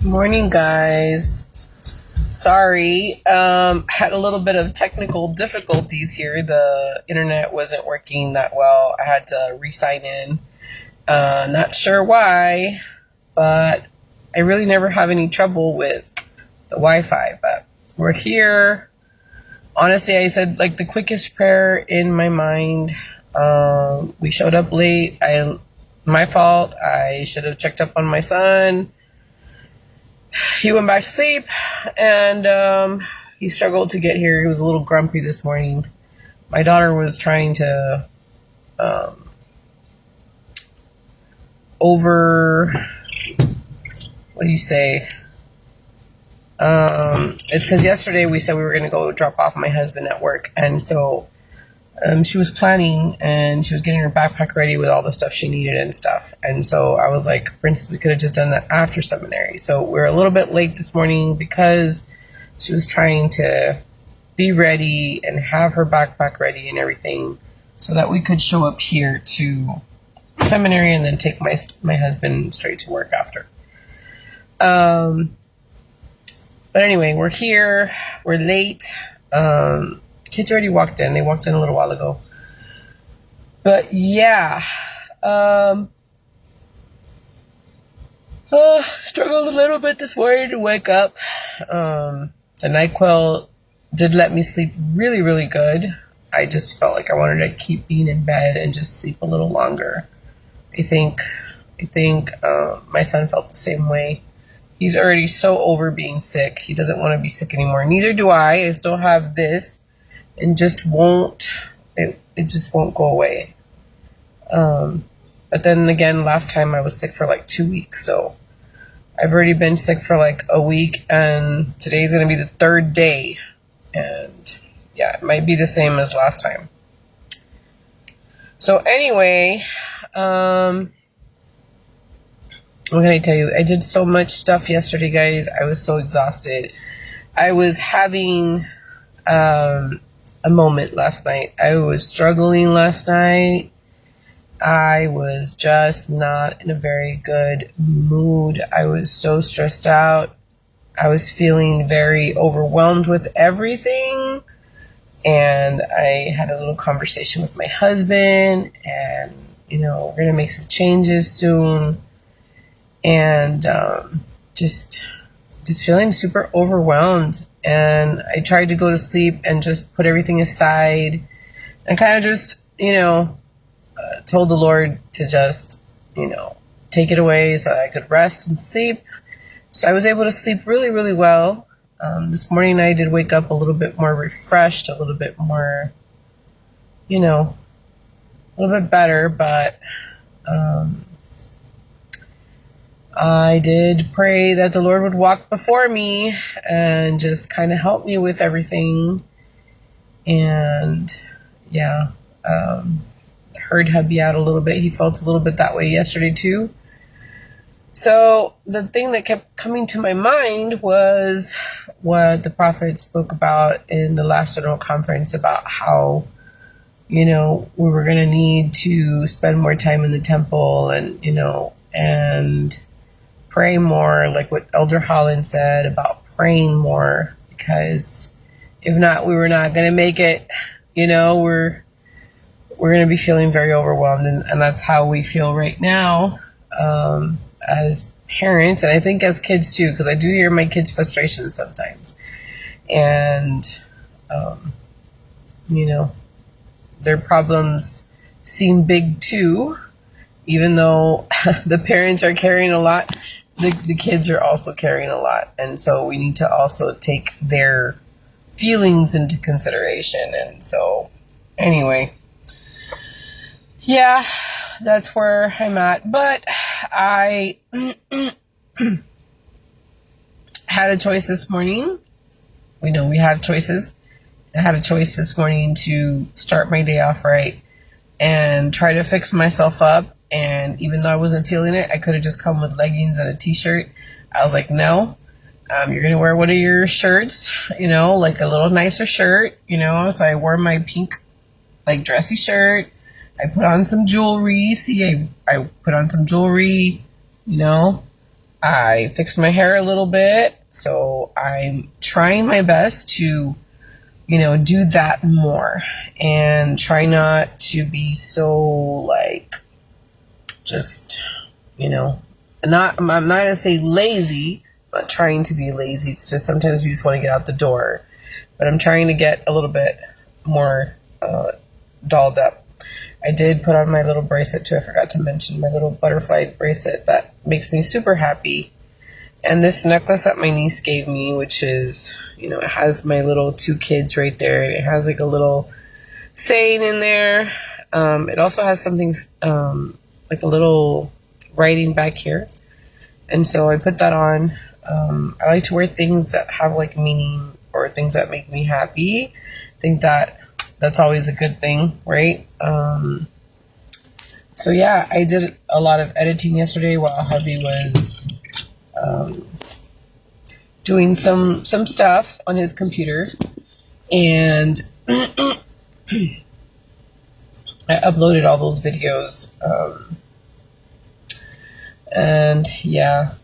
Morning, guys. Sorry, had a little bit of technical difficulties here. The internet wasn't working that well. I had to re-sign in. Not sure why, but I really never have any trouble with the Wi-Fi. But we're here. Honestly, I said like the quickest prayer in my mind. We showed up late. My fault. I should have checked up on my son. He went back to sleep, and he struggled to get here. He was a little grumpy this morning. My daughter was trying to over, what do you say? It's because yesterday we said we were going to go drop off my husband at work, and so she was planning and she was getting her backpack ready with all the stuff she needed and stuff. And so I was like, Princess, we could have just done that after seminary. So we're a little bit late this morning because she was trying to be ready and have her backpack ready and everything so that we could show up here to seminary and then take my husband straight to work after. But anyway, we're here. We're late. Kids already walked in. They walked in a little while ago. But yeah, struggled a little bit this morning to wake up. The NyQuil did let me sleep really, really good. I just felt like I wanted to keep being in bed and just sleep a little longer. I think my son felt the same way. He's already so over being sick. He doesn't want to be sick anymore. Neither do I. I still have this. And just it just won't go away. But then again, last time I was sick for like 2 weeks, so I've already been sick for like a week, and today's gonna be the third day, and yeah, it might be the same as last time. So anyway, what can I tell you? I did so much stuff yesterday, guys. I was so exhausted. I was having a moment last night. I was struggling last night. I was just not in a very good mood. I was so stressed out. I was feeling very overwhelmed with everything. And I had a little conversation with my husband, and we're going to make some changes soon. And just feeling super overwhelmed. And I tried to go to sleep and just put everything aside and kind of just, told the Lord to just, take it away so I could rest and sleep. So I was able to sleep really, really well. This morning I did wake up a little bit more refreshed, a little bit more, a little bit better, but I did pray that the Lord would walk before me and just kind of help me with everything. And yeah, heard hubby out a little bit. He felt a little bit that way yesterday too. So the thing that kept coming to my mind was what the prophet spoke about in the last general conference about how, we were going to need to spend more time in the temple and pray more, like what Elder Holland said about praying more, because if not, we were not going to make it. We're going to be feeling very overwhelmed, and that's how we feel right now as parents, and I think as kids too, because I do hear my kids' frustrations sometimes, and their problems seem big too, even though the parents are carrying a lot. The kids are also carrying a lot, and so we need to also take their feelings into consideration. And so anyway, yeah, that's where I'm at. But I had a choice this morning. We know we have choices. I had a choice this morning to start my day off right and try to fix myself up. And even though I wasn't feeling it, I could have just come with leggings and a t-shirt. I was like, no, you're going to wear one of your shirts, like a little nicer shirt, So I wore my pink, like, dressy shirt. I put on some jewelry. See, I put on some jewelry, I fixed my hair a little bit, so I'm trying my best to, do that more and try not to be so like just, I'm not gonna say lazy, but trying to be lazy. It's just sometimes you just want to get out the door, but I'm trying to get a little bit more dolled up. I did put on my little bracelet too. I forgot to mention my little butterfly bracelet that makes me super happy. And this necklace that my niece gave me, which is, it has my little 2 kids right there. And it has like a little saying in there. It also has something like a little writing back here. And so I put that on. I like to wear things that have like meaning or things that make me happy. I think that's always a good thing, right? So yeah, I did a lot of editing yesterday while hubby was doing some stuff on his computer, and I uploaded all those videos, and yeah.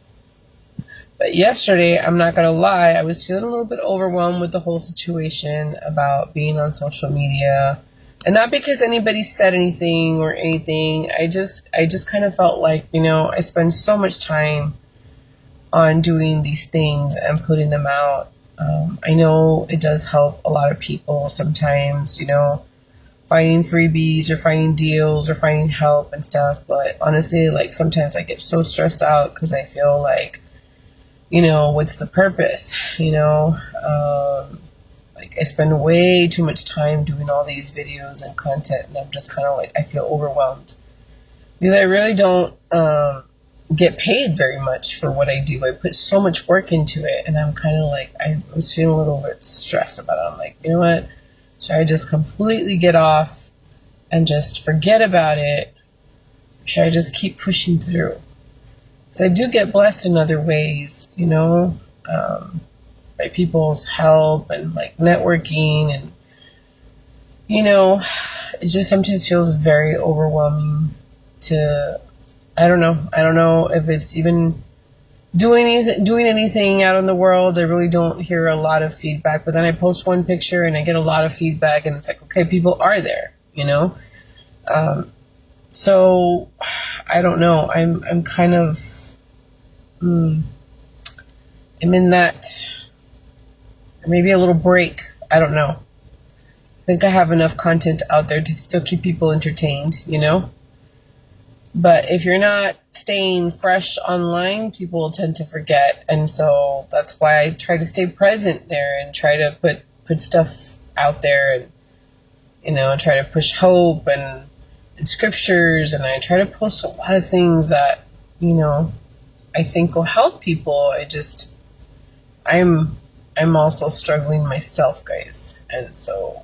But yesterday, I'm not gonna lie, I was feeling a little bit overwhelmed with the whole situation about being on social media. And not because anybody said anything or anything. I just kind of felt like, I spend so much time on doing these things and putting them out. I know it does help a lot of people sometimes, finding freebies or finding deals or finding help and stuff. But honestly, like sometimes I get so stressed out because I feel like, what's the purpose? Like I spend way too much time doing all these videos and content, and I'm just kind of like, I feel overwhelmed because I really don't get paid very much for what I do. I put so much work into it, and I'm kind of like, I was feeling a little bit stressed about it. I'm like, you know what? Should I just completely get off and just forget about it? Should I just keep pushing through? Because I do get blessed in other ways, by people's help and like networking, and it just sometimes feels very overwhelming to, I don't know if it's even doing anything out in the world. I really don't hear a lot of feedback, but then I post one picture and I get a lot of feedback, and it's like, okay, people are there, so I don't know. I'm kind of I'm in that, maybe a little break. I don't know. I think I have enough content out there to still keep people entertained, But if you're not staying fresh online, people tend to forget. And so that's why I try to stay present there and try to put stuff out there, and, try to push hope and scriptures. And I try to post a lot of things that, I think will help people. I'm also struggling myself, guys. And so,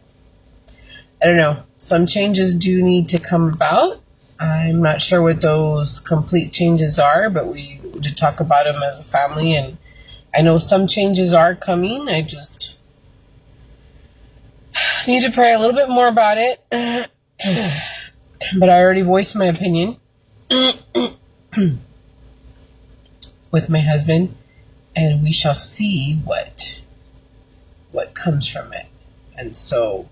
I don't know. Some changes do need to come about. I'm not sure what those complete changes are, but we did talk about them as a family. And I know some changes are coming. I just need to pray a little bit more about it. But I already voiced my opinion with my husband, and we shall see what comes from it. And so,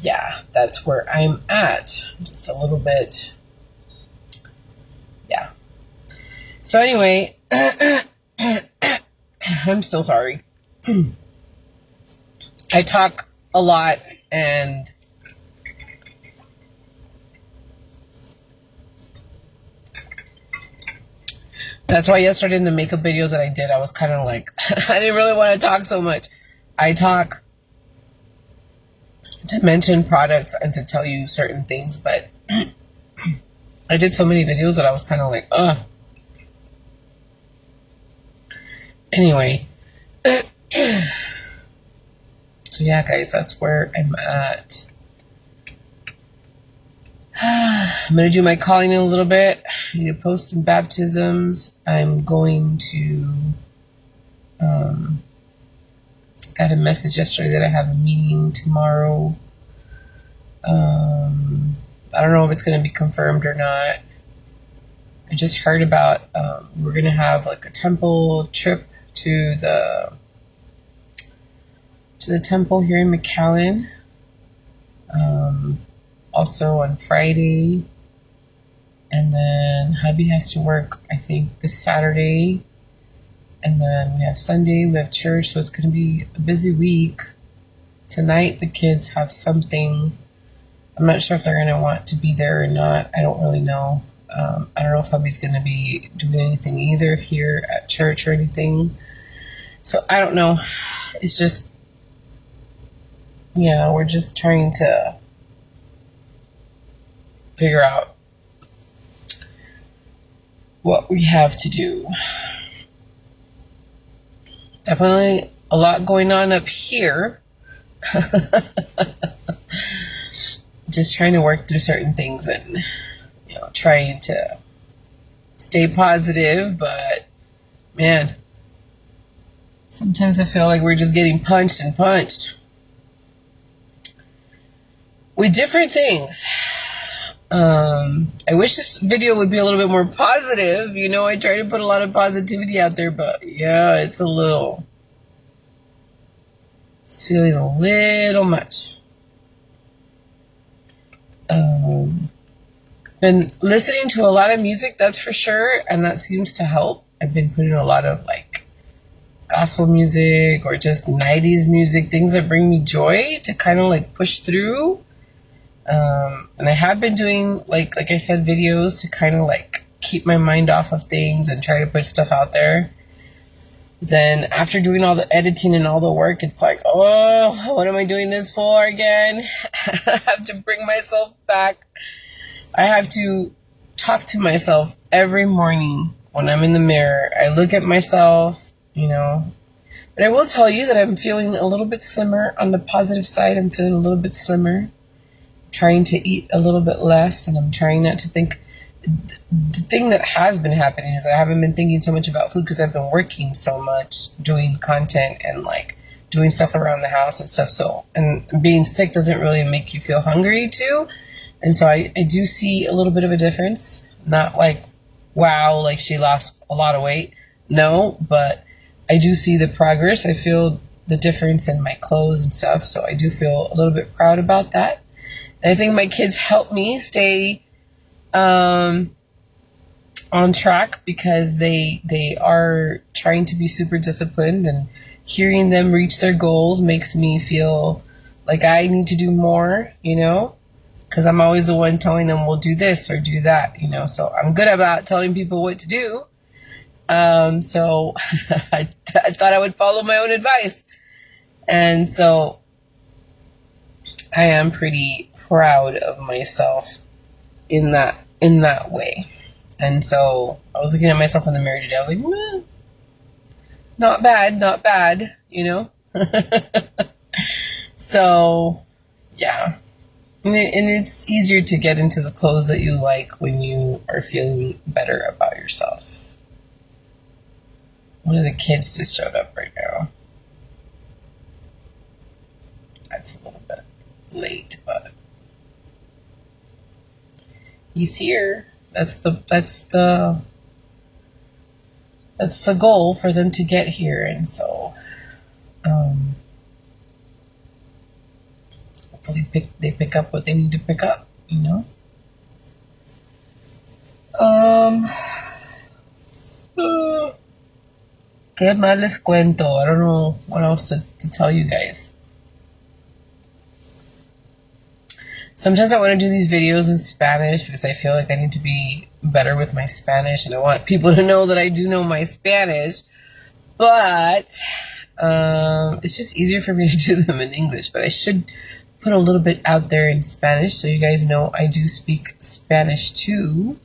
yeah, that's where I'm at. Just a little bit. Yeah. So anyway, I'm so sorry. I talk a lot, and that's why yesterday in the makeup video that I did, I was kind of like, I didn't really want to talk so much. I talk to mention products and to tell you certain things, but I did so many videos that I was kind of like, ugh. Anyway. So yeah, guys, that's where I'm at. I'm going to do my calling in a little bit. I need to post some baptisms. I'm going to, got a message yesterday that I have a meeting tomorrow. I don't know if it's going to be confirmed or not. I just heard about we're gonna have like a temple trip to the temple here in McAllen. Also on Friday, and then hubby has to work, I think, this Saturday, and then we have Sunday, we have church, so it's going to be a busy week. Tonight, the kids have something. I'm not sure if they're going to want to be there or not. I don't really know. I don't know if hubby's going to be doing anything either here at church or anything. So I don't know. It's just, yeah, we're just trying to figure out what we have to do. Definitely a lot going on up here. Just trying to work through certain things and, trying to stay positive, but man, sometimes I feel like we're just getting punched and punched with different things. I wish this video would be a little bit more positive. I try to put a lot of positivity out there, but yeah, it's feeling a little much. Been listening to a lot of music, that's for sure, and that seems to help. I've been putting a lot of like gospel music or just 90s music, things that bring me joy to kind of like push through. And I have been doing, like I said, videos to kind of like keep my mind off of things and try to put stuff out there. Then after doing all the editing and all the work, it's like, oh, what am I doing this for again? I have to bring myself back. I have to talk to myself every morning when I'm in the mirror. I look at myself, But I will tell you that I'm feeling a little bit slimmer. On the positive side, I'm feeling a little bit slimmer. Trying to eat a little bit less, and I'm trying not to think. The thing that has been happening is I haven't been thinking so much about food because I've been working so much, doing content and like doing stuff around the house and stuff. So, and being sick doesn't really make you feel hungry too. And so I do see a little bit of a difference. Not like, wow, like she lost a lot of weight. No, but I do see the progress. I feel the difference in my clothes and stuff. So I do feel a little bit proud about that. And I think my kids help me stay on track because they are trying to be super disciplined, and hearing them reach their goals makes me feel like I need to do more, because I'm always the one telling them, we'll do this or do that, so I'm good about telling people what to do. So I thought I would follow my own advice. And so I am pretty proud of myself in that way. And so I was looking at myself in the mirror today. I was like, not bad, So, yeah. And it's easier to get into the clothes that you like when you are feeling better about yourself. One of the kids just showed up right now. That's a little bit late, but he's here. That's the goal for them to get here, and so hopefully they pick up what they need to pick up, ¿Qué más les cuento? I don't know what else to tell you guys. Sometimes I want to do these videos in Spanish because I feel like I need to be better with my Spanish, and I want people to know that I do know my Spanish. But it's just easier for me to do them in English. But I should put a little bit out there in Spanish so you guys know I do speak Spanish too.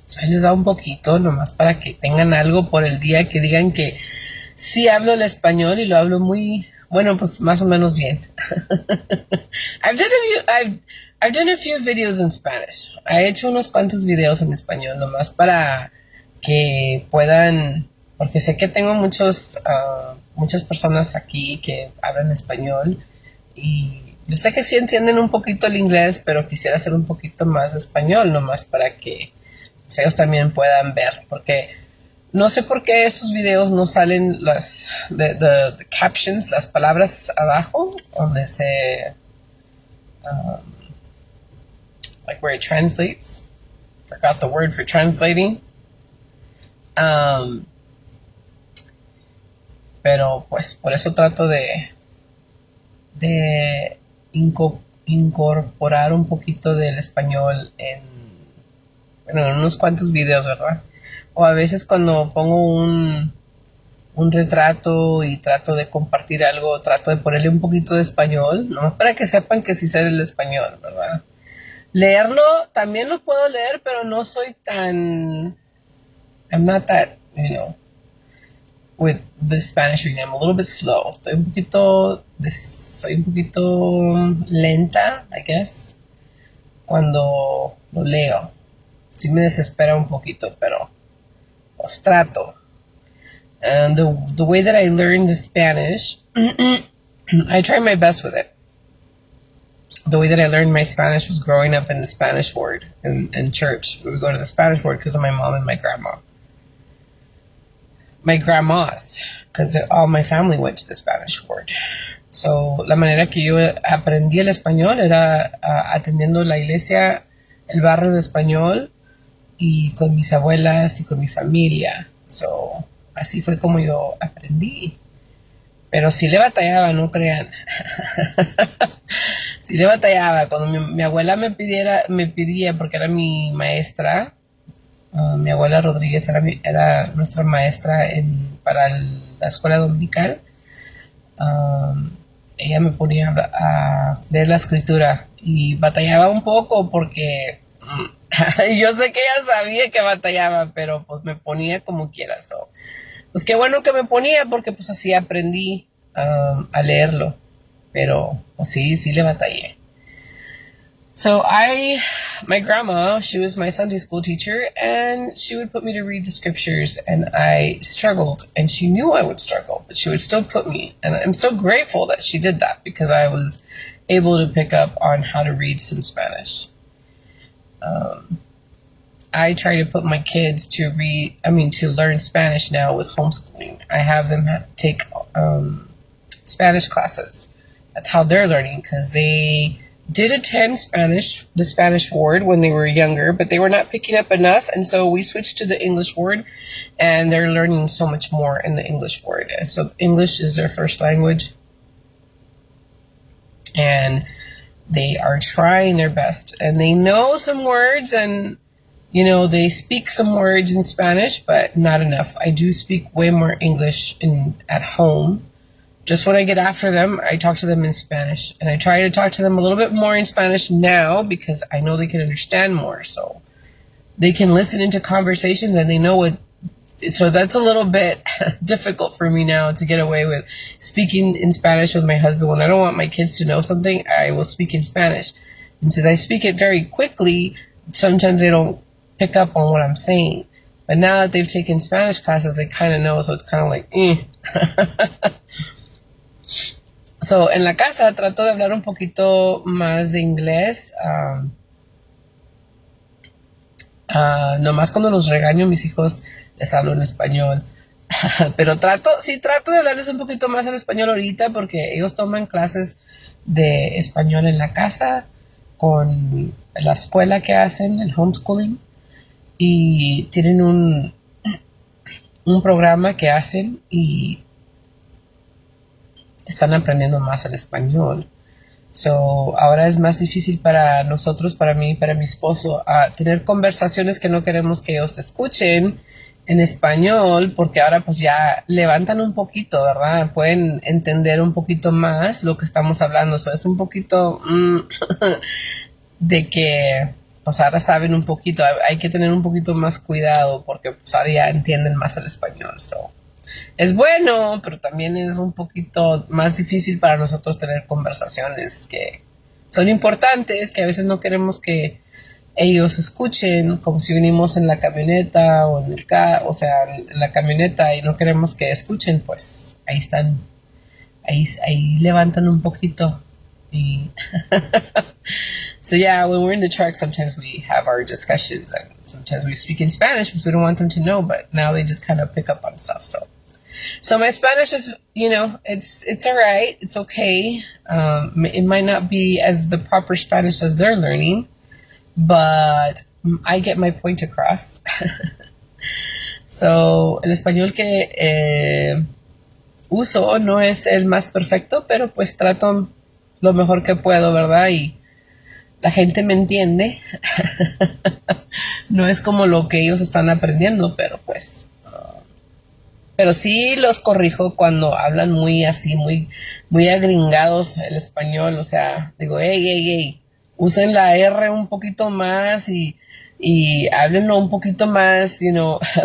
So ahí les da un poquito nomás para que tengan algo por el día, que digan que sí hablo el español y lo hablo muy... Bueno, pues más o menos bien. I've done a few videos in Spanish. He hecho unos cuantos videos en español, nomás para que puedan, porque sé que tengo muchas personas aquí que hablan español y Yo sé que sí entienden un poquito el inglés, pero quisiera hacer un poquito más de español, nomás para que pues, ellos también puedan ver, porque no sé por qué estos videos no salen las the captions, las palabras abajo, donde se like where it translates. Forgot the word for translating. Um, pero pues por eso trato de incorporar un poquito del español bueno, en unos cuantos videos, ¿verdad? O a veces cuando pongo un retrato y trato de compartir algo, trato de ponerle un poquito de español, ¿no? Para que sepan que sí sé el español, ¿verdad? Leerlo, también lo puedo leer, pero no soy tan... I'm not that, with the Spanish reading. I'm a little bit slow. Soy un poquito lenta, I guess, cuando lo leo. Sí me desespera un poquito, pero os trato. And the way that I learned Spanish, I try my best with it. The way that I learned my Spanish was growing up in the Spanish ward in church. We would go to the Spanish ward because of my mom and my grandma. My grandmas, because all my family went to the Spanish ward. So, la manera que yo aprendí el español era atendiendo la iglesia, el barrio de español, y con mis abuelas y con mi familia. So, así fue como yo aprendí. Pero sí le batallaba, no crean. Sí le batallaba. Cuando mi abuela me pedía, porque era mi maestra, mi abuela Rodríguez era nuestra maestra para la escuela dominical. Ella me ponía a leer la escritura y batallaba un poco porque yo sé que ella sabía que batallaba, pero pues me ponía como quiera. So, pues qué bueno que me ponía porque pues así aprendí a leerlo. Pero pues sí le batallé. So my grandma, she was my Sunday school teacher, and she would put me to read the scriptures, and I struggled, and she knew I would struggle, but she would still put me, and I'm so grateful that she did that because I was able to pick up on how to read some Spanish. I try to put my kids to learn Spanish now with homeschooling. I have them take Spanish classes. That's how they're learning because they did attend the Spanish ward when they were younger, but they were not picking up enough, and so we switched to the English ward, and they're learning so much more in the English ward. And so English is their first language, and they are trying their best, and they know some words, and they speak some words in Spanish, but not enough. I do speak way more English at home. Just when I get after them, I talk to them in Spanish. And I try to talk to them a little bit more in Spanish now because I know they can understand more. So they can listen into conversations and they know what. So that's a little bit difficult for me now to get away with speaking in Spanish with my husband. When I don't want my kids to know something, I will speak in Spanish. And since I speak it very quickly, sometimes they don't pick up on what I'm saying. But now that they've taken Spanish classes, they kind of know. So it's kind of like, So, en la casa trato de hablar un poquito más de inglés. Nomás cuando los regaño a mis hijos les hablo en español. Pero trato de hablarles un poquito más en español ahorita porque ellos toman clases de español en la casa con la escuela que hacen, el homeschooling. Y tienen un programa que hacen y están aprendiendo más el español. So, ahora es más difícil para nosotros, para mí, para mi esposo, tener conversaciones que no queremos que ellos escuchen en español, porque ahora pues ya levantan un poquito, ¿verdad? Pueden entender un poquito más lo que estamos hablando. So, es un poquito de que pues ahora saben un poquito. Hay que tener un poquito más cuidado porque pues ahora ya entienden más el español. So, es bueno, pero también es un poquito más difícil para nosotros tener conversaciones que son importantes, que a veces no queremos que ellos escuchen, como si venimos en la camioneta o en en la camioneta y no queremos que escuchen, pues ahí están, ahí levantan un poquito Y so yeah, when we're in the truck, sometimes we have our discussions, and sometimes we speak in Spanish because we don't want them to know. But now they just kind of pick up on stuff. So my Spanish is, it's all right. It's okay. It might not be as the proper Spanish as they're learning, but I get my point across. So el español que uso no es el más perfecto, pero pues trato lo mejor que puedo, ¿verdad? Y la gente me entiende. No es como lo que ellos están aprendiendo, pero pues... pero sí los corrijo cuando hablan muy así, muy, muy agringados el español. O sea, digo, hey, usen la R un poquito más y háblenlo un poquito más,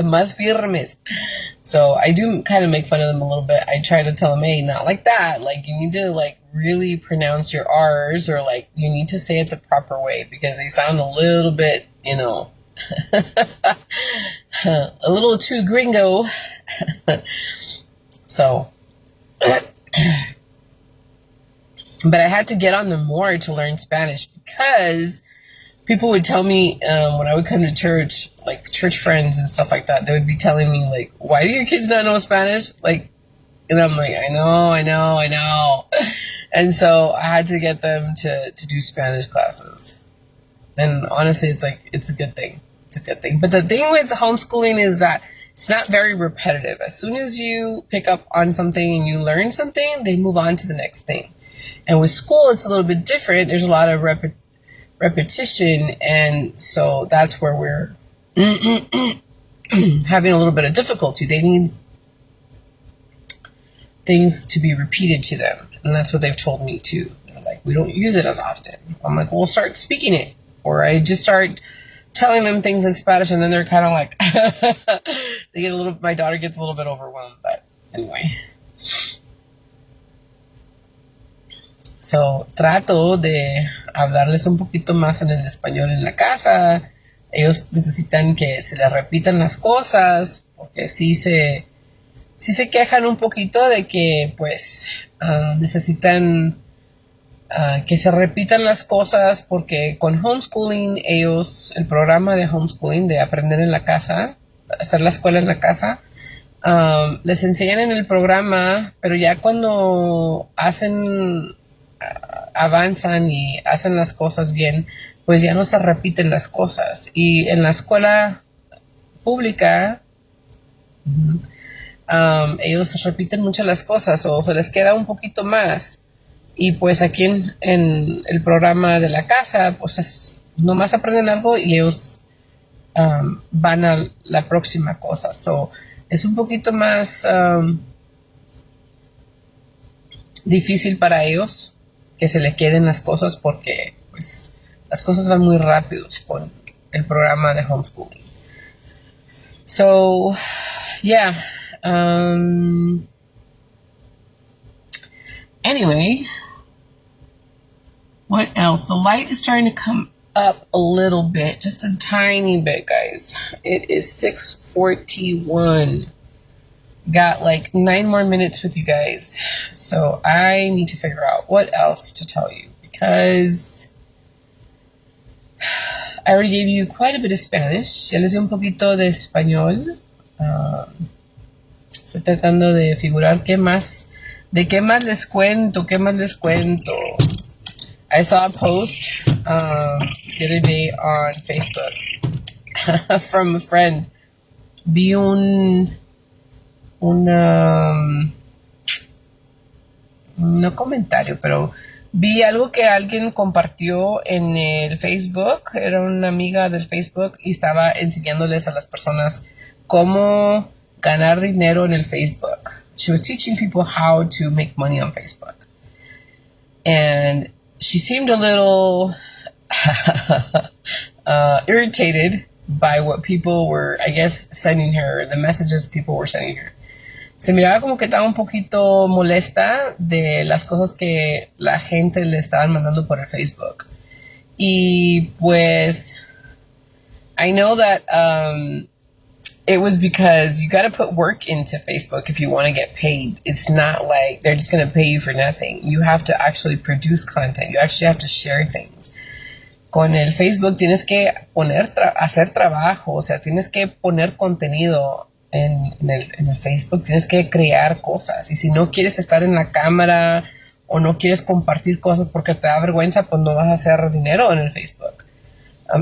más firmes. So I do kind of make fun of them a little bit. I try to tell them, hey, not like that. Like, you need to, like, really pronounce your R's, or, like, you need to say it the proper way because they sound a little bit, a little too gringo. So, but I had to get on them more to learn Spanish because people would tell me when I would come to church, like church friends and stuff like that, they would be telling me, like, why do your kids not know Spanish? Like, and I'm like, I know. And so I had to get them to do Spanish classes. And honestly, it's a good thing. It's a good thing. But the thing with homeschooling is that it's not very repetitive. As soon as you pick up on something and you learn something, they move on to the next thing. And with school, it's a little bit different. There's a lot of repetition. And so that's where we're having a little bit of difficulty. They need things to be repeated to them. And that's what they've told me too. They're like, we don't use it as often. I'm like, well, start speaking it. Or I just start telling them things in Spanish, and then they're kind of like, my daughter gets a little bit overwhelmed, but anyway. So, trato de hablarles un poquito más en el español en la casa. Ellos necesitan que se les repitan las cosas, porque sí se quejan un poquito de que, pues, necesitan que se repitan las cosas, porque con homeschooling, el programa de homeschooling, de aprender en la casa, hacer la escuela en la casa, les enseñan en el programa, pero ya cuando avanzan y hacen las cosas bien, pues ya no se repiten las cosas. Y en la escuela pública, ellos repiten mucho las cosas o se les queda un poquito más. Y pues aquí en el programa de la casa, pues nomás aprenden algo y ellos van a la próxima cosa. So, es un poquito más difícil para ellos que se le queden las cosas, porque pues las cosas van muy rápidos con el programa de homeschooling. So, yeah. Anyway, what else? The light is starting to come up a little bit, just a tiny bit, guys. It is 6:41. Got like 9 more minutes with you guys. So I need to figure out what else to tell you, because I already gave you quite a bit of Spanish. Ya les di un poquito de español. Estoy tratando de figurar de qué más les cuento. I saw a post the other day on Facebook from a friend. Vi no comentario, pero vi algo que alguien compartió en el Facebook. Era una amiga del Facebook y estaba enseñándoles a las personas cómo ganar dinero en el Facebook. She was teaching people how to make money on Facebook. And she seemed a little irritated by what people were, I guess, sending her, the messages people were sending her. Se miraba como que estaba un poquito molesta de las cosas que la gente le estaban mandando por el Facebook. Y pues, I know that it was because you got to put work into Facebook if you want to get paid. It's not like they're just going to pay you for nothing. You have to actually produce content. You actually have to share things. Con el Facebook tienes que hacer trabajo, o sea, tienes que poner contenido en el Facebook, tienes que crear cosas. Y si no quieres estar en la cámara o no quieres compartir cosas porque te da vergüenza, pues no vas a hacer dinero en el Facebook.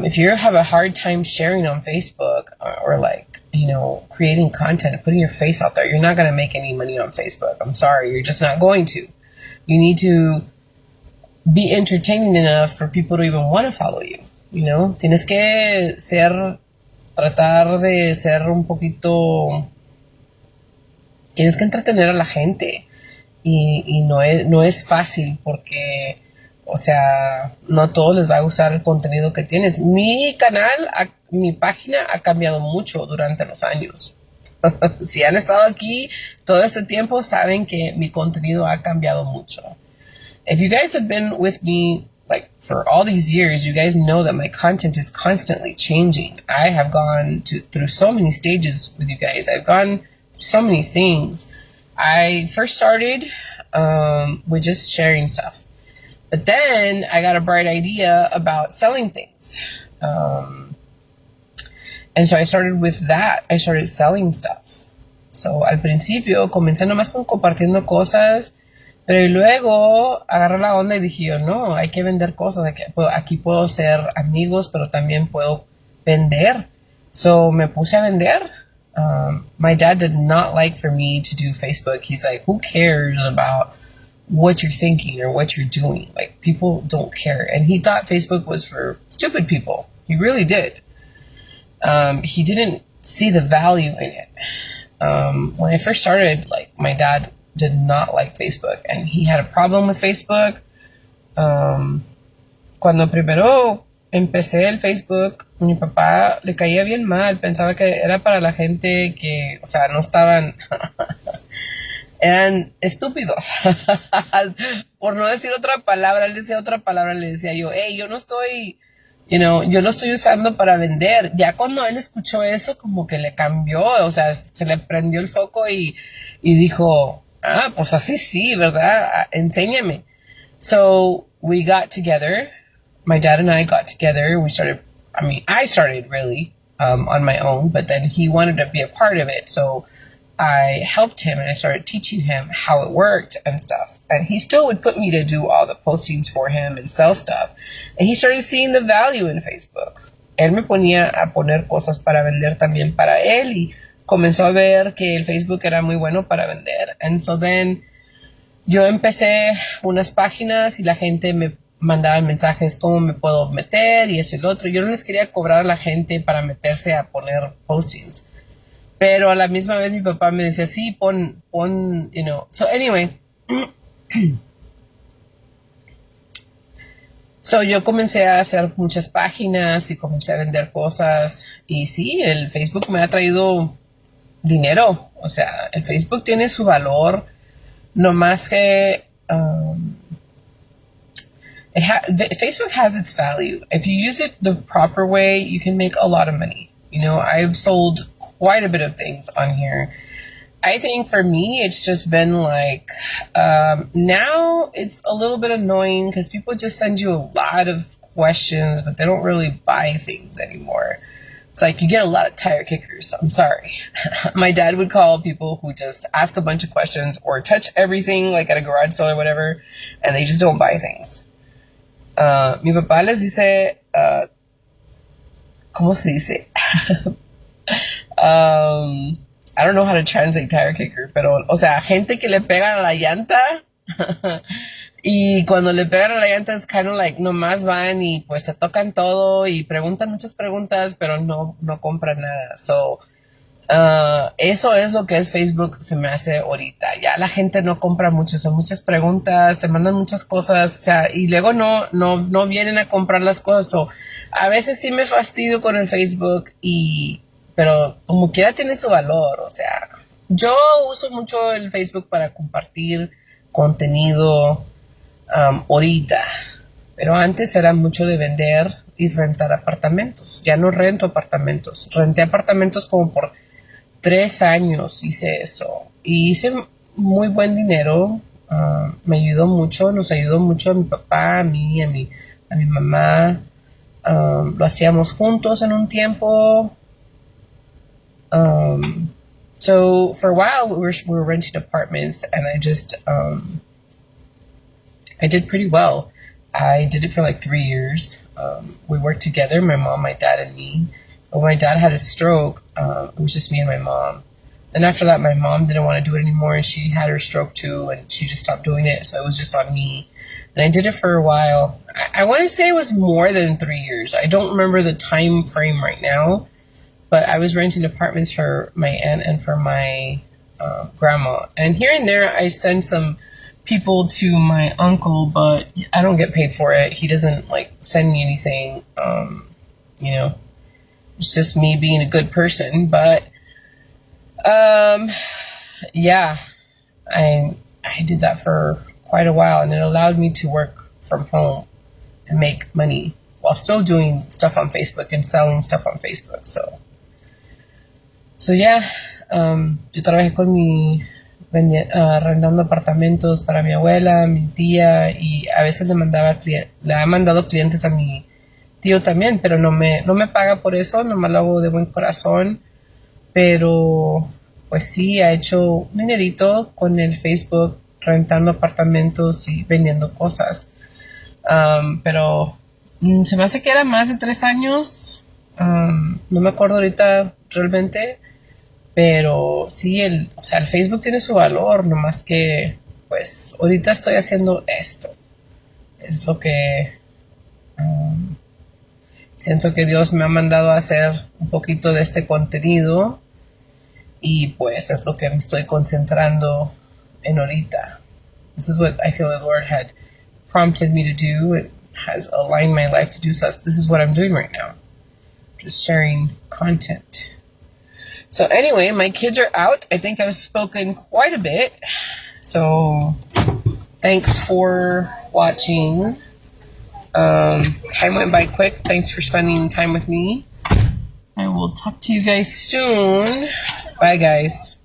If you have a hard time sharing on Facebook or like, you know, creating content, putting your face out there, you're not going to make any money on Facebook. I'm sorry, you're just not going to. You need to be entertaining enough for people to even want to follow you, you know? Tienes que tratar de ser un poquito, tienes que entretener a la gente y no es fácil porque, o sea, no a todos les va a gustar el contenido que tienes. Mi canal, mi página ha cambiado mucho durante los años. Si han estado aquí todo este tiempo, saben que mi contenido ha cambiado mucho. If you guys have been with me like for all these years, you guys know that my content is constantly changing. I have gone through so many stages with you guys. I've gone through so many things. I first started with just sharing stuff. But then I got a bright idea about selling things. And so I started with that. I started selling stuff. So al principio comencé nomás con compartiendo cosas, pero luego agarré la onda y dije yo, no, hay que vender cosas. Aquí puedo ser amigos, pero también puedo vender. So me puse a vender. My dad did not like for me to do Facebook. He's like, who cares about what you're thinking or what you're doing? Like, people don't care. And he thought Facebook was for stupid people. He really did. He didn't see the value in it. When I first started, like, my dad did not like Facebook and he had a problem with Facebook. Cuando primero empecé el Facebook, mi papá le caía bien mal, pensaba que era para la gente que, o sea, no estaban, eran estúpidos. Por no decir otra palabra, él decía otra palabra, le decía yo, hey, yo no estoy, yo lo estoy usando para vender. Ya cuando él escuchó eso, como que le cambió, o sea, se le prendió el foco y dijo, pues así sí, ¿verdad? Enséñame. So we got together. My dad and I got together. I started really on my own, but then he wanted to be a part of it. So I helped him and I started teaching him how it worked and stuff. And he still would put me to do all the postings for him and sell stuff. And he started seeing the value in Facebook. Él me ponía a poner cosas para vender también para él y comenzó a ver que el Facebook era muy bueno para vender. And so then yo empecé unas páginas y la gente me mandaba mensajes cómo me puedo meter y eso y lo otro. Yo no les quería cobrar a la gente para meterse a poner postings. Pero a la misma vez mi papá me decía, sí, pon, So anyway. So yo comencé a hacer muchas páginas y comencé a vender cosas. Y sí, el Facebook me ha traído dinero. O sea, el Facebook tiene su valor. No más que Facebook has its value. If you use it the proper way, you can make a lot of money. I've sold quite a bit of things on here. I think for me, it's just been like, now it's a little bit annoying because people just send you a lot of questions, but they don't really buy things anymore. It's like you get a lot of tire kickers. I'm sorry. My dad would call people who just ask a bunch of questions or touch everything like at a garage sale or whatever, and they just don't buy things. Mi papá les dice, ¿cómo se dice? I don't know how to translate tire kicker, pero, o sea, gente que le pegan a la llanta y cuando le pegan a la llanta es kind of like nomás van y pues te tocan todo y preguntan muchas preguntas, pero no compran nada. So, eso es lo que es Facebook, se me hace ahorita. Ya la gente no compra mucho, son muchas preguntas, te mandan muchas cosas, o sea, y luego no vienen a comprar las cosas. So, a veces sí me fastidio con el Facebook pero como quiera tiene su valor, o sea, yo uso mucho el Facebook para compartir contenido ahorita, pero antes era mucho de vender y rentar apartamentos. Ya no rento apartamentos, renté apartamentos como por 3 años hice eso. Y hice muy buen dinero. Me ayudó mucho, nos ayudó mucho a mi papá, a mí, a mi mamá. Lo hacíamos juntos en un tiempo. So for a while we were renting apartments, and I did pretty well. I did it for like 3 years. We worked together, my mom, my dad, and me. But when my dad had a stroke, it was just me and my mom. Then after that, my mom didn't want to do it anymore, and she had her stroke too, and she just stopped doing it. So it was just on me. And I did it for a while. I want to say it was more than 3 years. I don't remember the time frame right now, but I was renting apartments for my aunt and for my grandma. And here and there, I send some people to my uncle, but I don't get paid for it. He doesn't like send me anything. You know, it's just me being a good person. But yeah, I did that for quite a while, and it allowed me to work from home and make money while still doing stuff on Facebook and selling stuff on Facebook. So yeah, yo trabajé con arrendando apartamentos para mi abuela, mi tía, y a veces le ha mandado clientes a mi tío también, pero no me paga por eso, nomás lo hago de buen corazón. Pero pues sí, ha hecho un dinerito con el Facebook, rentando apartamentos y vendiendo cosas. Pero se me hace que era más de 3 años. No me acuerdo ahorita realmente. Pero sí, el Facebook tiene su valor, nomás que pues ahorita estoy haciendo esto. Es lo que siento que Dios me ha mandado a hacer, un poquito de este contenido, y pues es lo que me estoy concentrando en ahorita. This is what I feel the Lord had prompted me to do. It has aligned my life to do so. This is what I'm doing right now. Just sharing content. So anyway, my kids are out. I think I've spoken quite a bit. So thanks for watching. Time went by quick. Thanks for spending time with me. I will talk to you guys soon. Bye, guys.